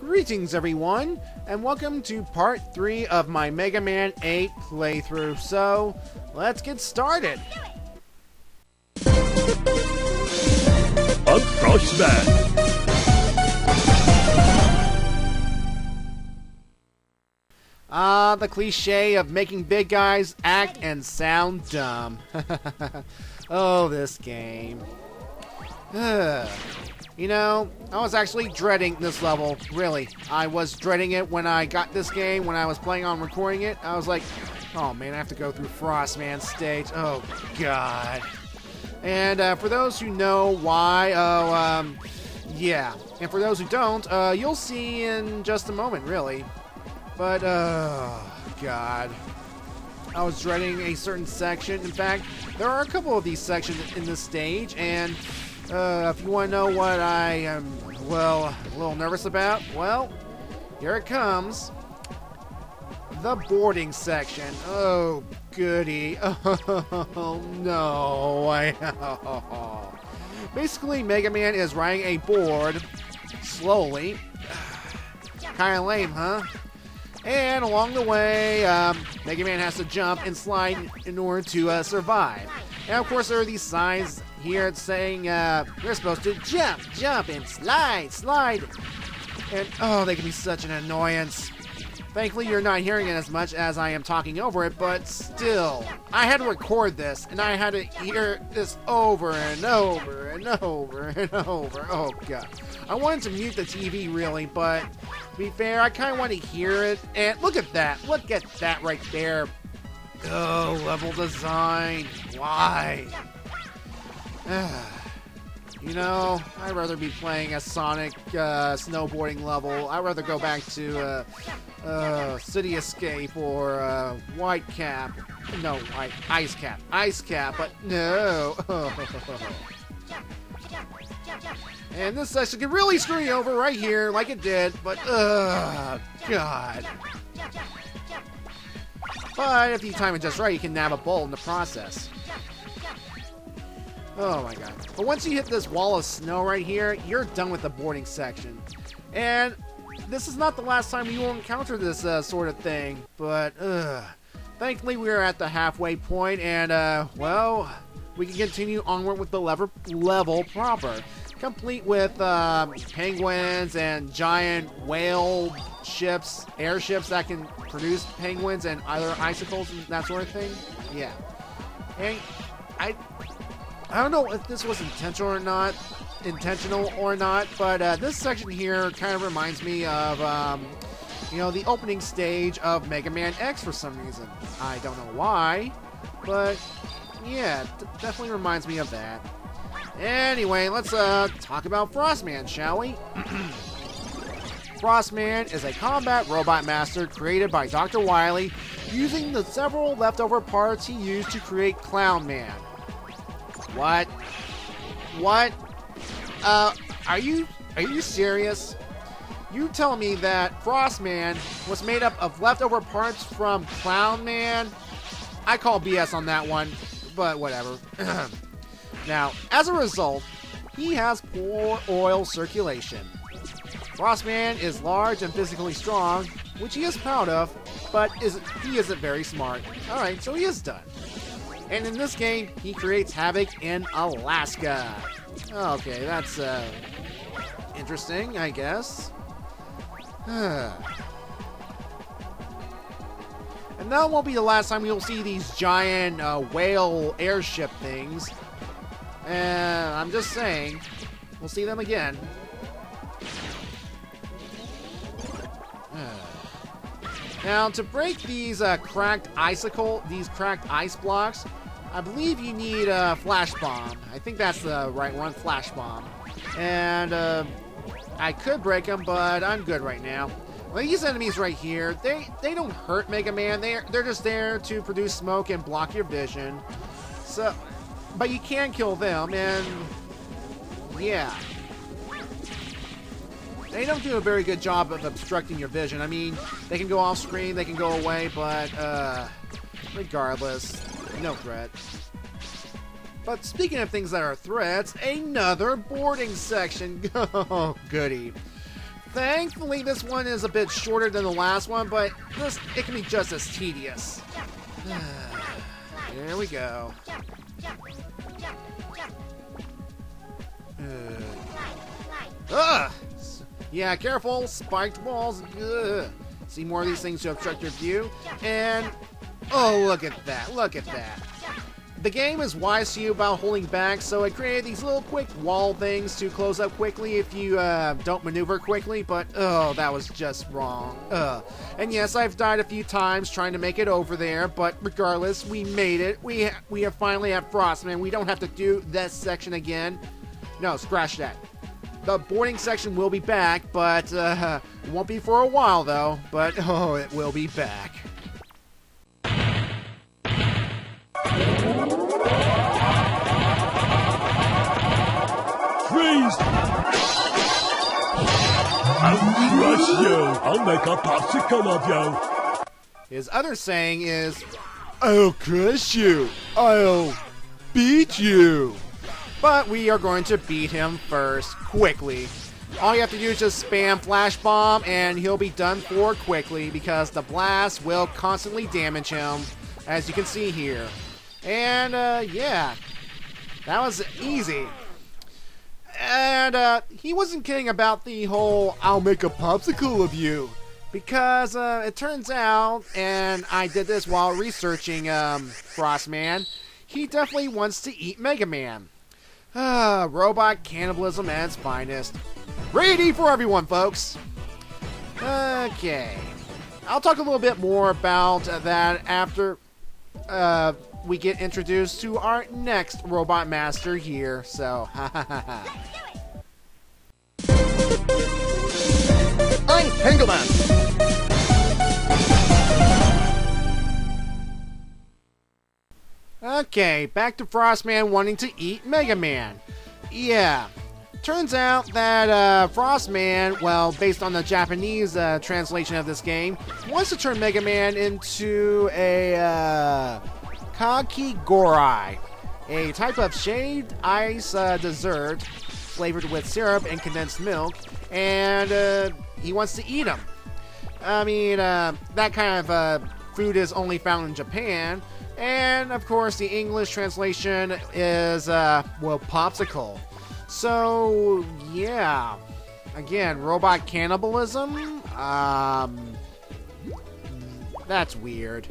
Greetings everyone, and welcome to part 3 of my Mega Man 8 playthrough. So, let's get started! A Frostman! The cliche of making big guys act and sound dumb. Oh, this game. You know, I was actually dreading this level, really. I was dreading it when I got this game, when I was planning on recording it. I was like, oh man, I have to go through Frostman's stage. Oh, God. And for those who know why, yeah. And for those who don't, you'll see in just a moment, really. But, oh, God. I was dreading a certain section. In fact, there are a couple of these sections in this stage, and if you want to know what I am, well, a little nervous about, well, here it comes. The boarding section. Oh, goody. Oh, no. Basically, Mega Man is riding a board slowly. Kinda lame, huh? And along the way, Mega Man has to jump and slide in order to survive. And of course, there are these signs here saying you're supposed to jump, and slide. And oh, they can be such an annoyance. Thankfully, you're not hearing it as much as I am talking over it, but still, I had to record this, and I had to hear this over and over and over and over. Oh, God. I wanted to mute the TV, really, but to be fair, I kind of want to hear it. And look at that. Look at that right there. Oh, level design. Why? You know, I'd rather be playing a Sonic snowboarding level. I'd rather go back to City Escape or White Cap. No, Ice Cap, but no. And this section can really screw you over right here, like it did, but God. But if you time it just right, you can nab a bowl in the process. Oh my God. But once you hit this wall of snow right here, you're done with the boarding section. And this is not the last time you will encounter this sort of thing, but thankfully we're at the halfway point, and well, we can continue onward with the level proper, complete with penguins and giant whale ships, airships that can produce penguins and other icicles and that sort of thing. Yeah. And I don't know if this was intentional or not, but this section here kind of reminds me of, you know, the opening stage of Mega Man X for some reason. I don't know why, but yeah, definitely reminds me of that. Anyway, let's talk about Frostman, shall we? Frostman is a combat robot master created by Dr. Wily using the several leftover parts he used to create Clown Man. What? Are you serious? You tell me that Frostman was made up of leftover parts from Clown Man? I call BS on that one, but whatever. Now, as a result, he has poor oil circulation. Frostman is large and physically strong, which he is proud of, but he isn't very smart. Alright, so he is done. And in this game, he creates havoc in Alaska. Okay, that's interesting, I guess. And that won't be the last time you'll see these giant whale airship things. And I'm just saying, we'll see them again. Now, to break these cracked ice blocks, I believe you need a flash bomb. I think that's the right one, flash bomb. And I could break them, but I'm good right now. Well, these enemies right here, they don't hurt Mega Man. They're just there to produce smoke and block your vision. So, but you can kill them, and yeah. They don't do a very good job of obstructing your vision. I mean, they can go off screen, they can go away, but regardless, no threat. But speaking of things that are threats, another boarding section. Oh, goody. Thankfully, this one is a bit shorter than the last one, but it can be just as tedious. There we go. Yeah, careful. Spiked walls. See more of these things to obstruct your view. And, oh, look at that. Look at that. The game is wise to you about holding back, so it created these little quick wall things to close up quickly if you don't maneuver quickly, but, oh, that was just wrong. And yes, I've died a few times trying to make it over there, but regardless, we made it. We have finally at Frostman. We don't have to do this section again. No, scratch that. The boarding section will be back, but it won't be for a while, though. But, oh, it will be back. Freeze! I'll crush you! I'll make a popsicle of you! His other saying is, I'll crush you! I'll beat you! But we are going to beat him first, quickly. All you have to do is just spam Flash Bomb and he'll be done for quickly because the blast will constantly damage him, as you can see here. And, yeah, that was easy. And he wasn't kidding about the whole I'll make a popsicle of you. Because it turns out, and I did this while researching Frostman, he definitely wants to eat Mega Man. Robot cannibalism at its finest. Ready for everyone, folks. Okay. I'll talk a little bit more about that after we get introduced to our next robot master here. So, I'm Tengu Man. Okay, back to Frostman wanting to eat Mega Man. Yeah, turns out that Frostman, well, based on the Japanese translation of this game, wants to turn Mega Man into a Kakigorai, a type of shaved ice dessert flavored with syrup and condensed milk, and he wants to eat them. I mean, that kind of food is only found in Japan. And, of course, the English translation is, well, popsicle. So, yeah. Again, robot cannibalism? That's weird.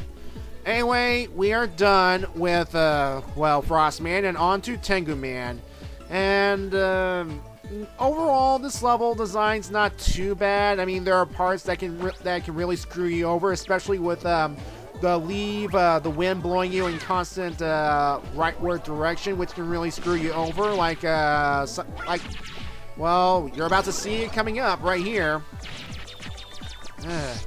Anyway, we are done with, well, Frostman and on to Tengu Man. And, overall, this level design's not too bad. I mean, there are parts that can really screw you over, especially with, the wind blowing you in constant rightward direction, which can really screw you over. Well, you're about to see it coming up right here.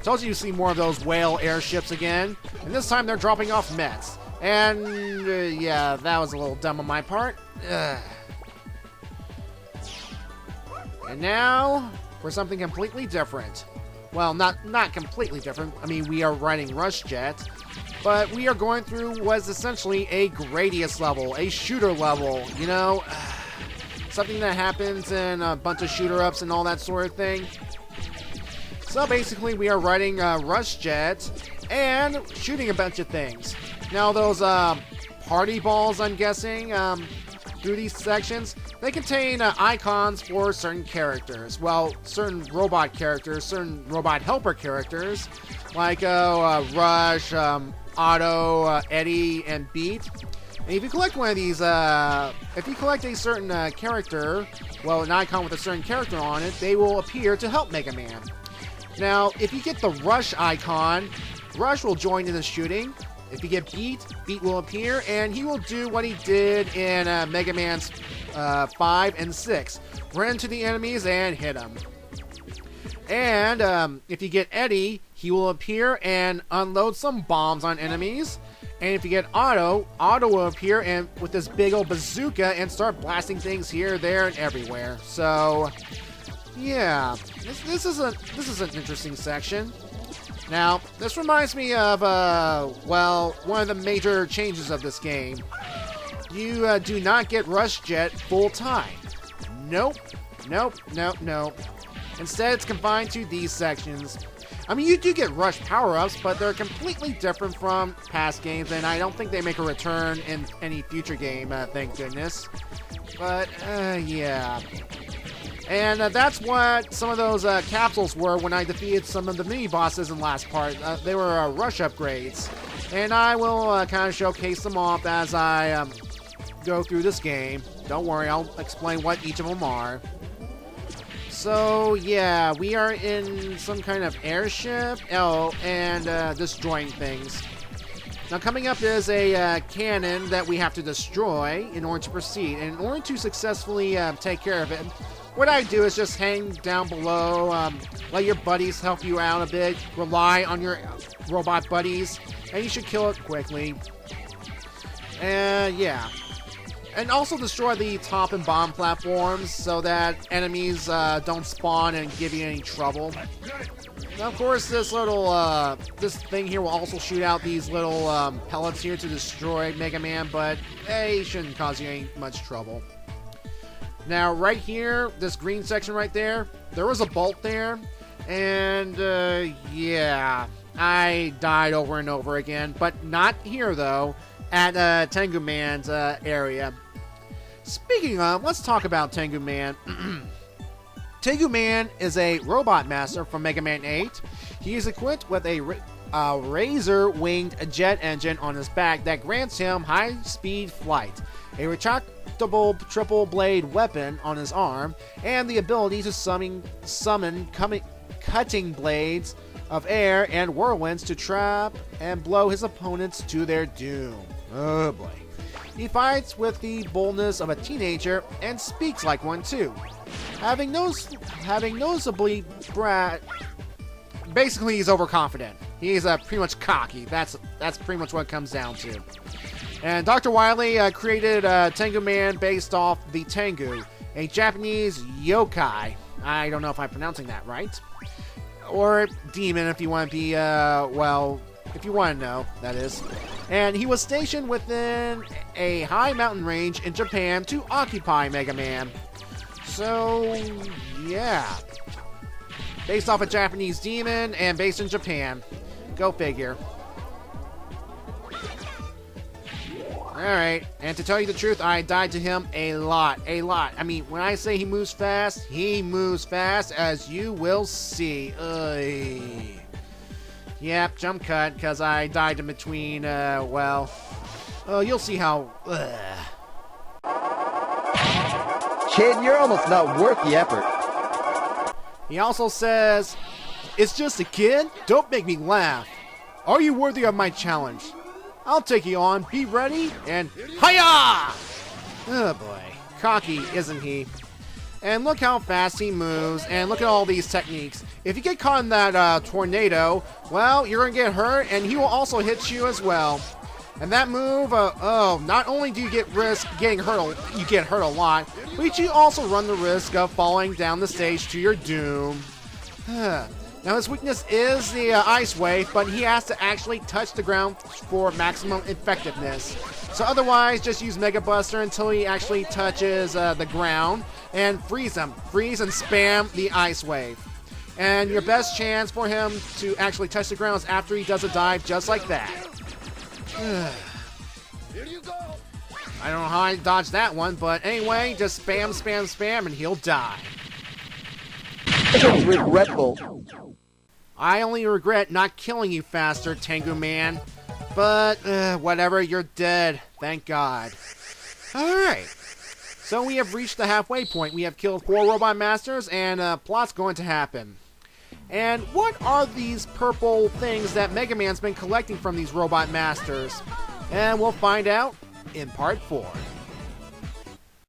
Told you see more of those whale airships again, and this time they're dropping off Mets. And yeah, that was a little dumb on my part. And now for something completely different. Well, not completely different. I mean, we are riding Rush Jet, but we are going through what is essentially a Gradius level, a shooter level, you know? Something that happens in a bunch of shooter-ups and all that sort of thing. So basically, we are riding Rush Jet and shooting a bunch of things. Now, those party balls, I'm guessing, through these sections, they contain icons for certain characters. Well, certain robot characters, certain robot helper characters, like Rush, Otto, Eddie, and Beat. And if you collect one of these, if you collect a certain character, well, an icon with a certain character on it, they will appear to help Mega Man. Now, if you get the Rush icon, Rush will join in the shooting. If you get Beat, Beat will appear, and he will do what he did in Mega Man's 5 and 6. Run into the enemies and hit them. And if you get Eddie, he will appear and unload some bombs on enemies. And if you get Otto, Otto will appear and with this big old bazooka and start blasting things here, there, and everywhere. So, yeah, this is an interesting section. Now, this reminds me of, well, one of the major changes of this game. You do not get Rush Jet full time. Nope. Instead, it's confined to these sections. I mean, you do get rush power-ups, but they're completely different from past games, and I don't think they make a return in any future game, thank goodness. But, yeah. And that's what some of those capsules were when I defeated some of the mini-bosses in last part. They were rush upgrades. And I will kind of showcase them off as I go through this game. Don't worry, I'll explain what each of them are. So, yeah, we are in some kind of airship. Oh, and destroying things. Now, coming up is a cannon that we have to destroy in order to proceed. And in order to successfully take care of it, what I do is just hang down below, let your buddies help you out a bit, rely on your robot buddies, and you should kill it quickly. And, yeah. And also destroy the top and bottom platforms so that enemies don't spawn and give you any trouble. Now, of course, this little, this thing here will also shoot out these little pellets here to destroy Mega Man, but they shouldn't cause you any much trouble. Now, right here, this green section right there, there was a bolt there, and, yeah, I died over and over again, but not here, though, at Tengu Man's area. Speaking of, let's talk about Tengu Man. Tengu Man is a robot master from Mega Man 8. He is equipped with a razor-winged jet engine on his back that grants him high-speed flight, a retractable triple-blade weapon on his arm, and the ability to summon cutting blades of air and whirlwinds to trap and blow his opponents to their doom. Oh boy. He fights with the boldness of a teenager and speaks like one too. Having noticeably basically he's overconfident. He's pretty much cocky. That's pretty much what it comes down to. And Dr. Wily created Tengu Man based off the Tengu, a Japanese yokai. I don't know if I'm pronouncing that right. Or demon if you want to be, well, if you want to know, that is. And he was stationed within a high mountain range in Japan to occupy Mega Man. So, yeah. Based off a Japanese demon and based in Japan. Go figure. Alright, and to tell you the truth, I died to him a lot. I mean, when I say he moves fast, as you will see. Yep, jump cut, because I died in between, well, you'll see how, Kid, you're almost not worth the effort. He also says, "It's just a kid? Don't make me laugh. Are you worthy of my challenge? I'll take you on. Be ready, and hiya!" Oh boy, cocky, isn't he? And look how fast he moves, and look at all these techniques. If you get caught in that tornado, well, you're gonna get hurt, and he will also hit you as well. And that move, not only do you get risk getting hurt, you get hurt a lot, but you also run the risk of falling down the stage to your doom. Now his weakness is the ice wave, but he has to actually touch the ground for maximum effectiveness. So otherwise, just use Mega Buster until he actually touches the ground, and freeze him. Freeze and spam the ice wave. And your best chance for him to actually touch the ground is after he does a dive just like that. Here you go. I don't know how I dodged that one, but anyway, just spam, spam, spam, and he'll die. It's regretful. I only regret not killing you faster, Tengu Man. But, whatever, you're dead. Thank God. Alright. So we have reached the halfway point. We have killed 4 Robot Masters, and plot's going to happen. And what are these purple things that Mega Man's been collecting from these Robot Masters? And we'll find out in Part 4.